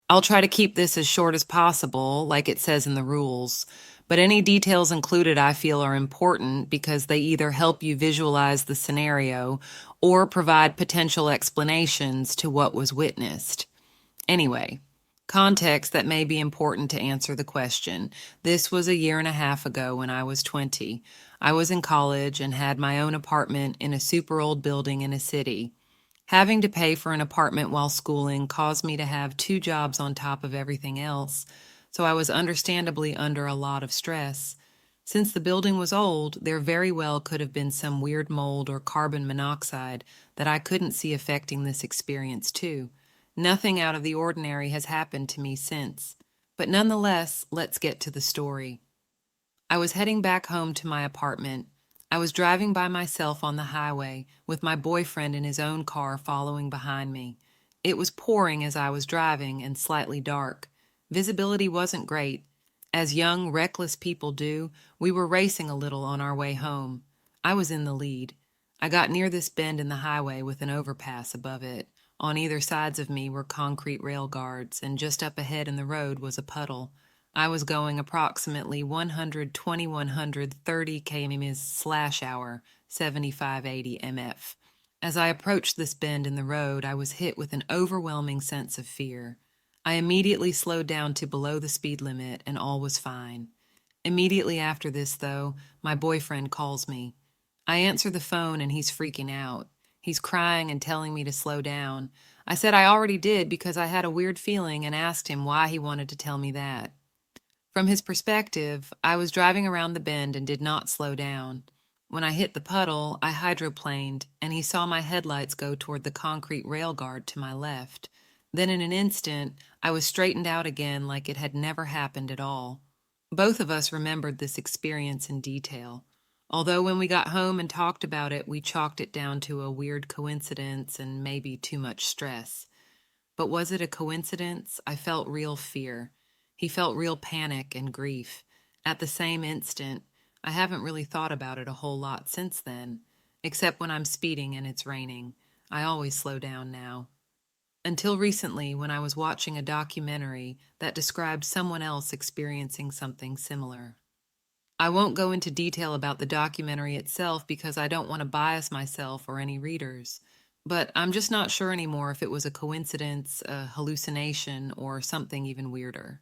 I'll try to keep this as short as possible, like it says in the rules, but any details included I feel are important because they either help you visualize the scenario or provide potential explanations to what was witnessed. Anyway, context that may be important to answer the question. This was a year and a half ago when I was 20. I was in college and had my own apartment in a super old building in a city. Having to pay for an apartment while schooling caused me to have two jobs on top of everything else, so I was understandably under a lot of stress. Since the building was old, there very well could have been some weird mold or carbon monoxide that I couldn't see affecting this experience too. Nothing out of the ordinary has happened to me since. But nonetheless, let's get to the story. I was heading back home to my apartment. I was driving by myself on the highway, with my boyfriend in his own car following behind me. It was pouring as I was driving and slightly dark. Visibility wasn't great. As young, reckless people do, we were racing a little on our way home. I was in the lead. I got near this bend in the highway with an overpass above it. On either sides of me were concrete rail guards, and just up ahead in the road was a puddle. I was going approximately 120, 130 km/h, 75-80 mf. As I approached this bend in the road, I was hit with an overwhelming sense of fear. I immediately slowed down to below the speed limit, and all was fine. Immediately after this, though, my boyfriend calls me. I answer the phone, and he's freaking out. He's crying and telling me to slow down. I said I already did because I had a weird feeling and asked him why he wanted to tell me that. From his perspective, I was driving around the bend and did not slow down. When I hit the puddle, I hydroplaned, and he saw my headlights go toward the concrete rail guard to my left. Then in an instant, I was straightened out again like it had never happened at all. Both of us remembered this experience in detail. Although when we got home and talked about it, we chalked it down to a weird coincidence and maybe too much stress. But was it a coincidence? I felt real fear. He felt real panic and grief. At the same instant, I haven't really thought about it a whole lot since then, except when I'm speeding and it's raining. I always slow down now. Until recently, when I was watching a documentary that described someone else experiencing something similar. I won't go into detail about the documentary itself because I don't want to bias myself or any readers, but I'm just not sure anymore if it was a coincidence, a hallucination, or something even weirder.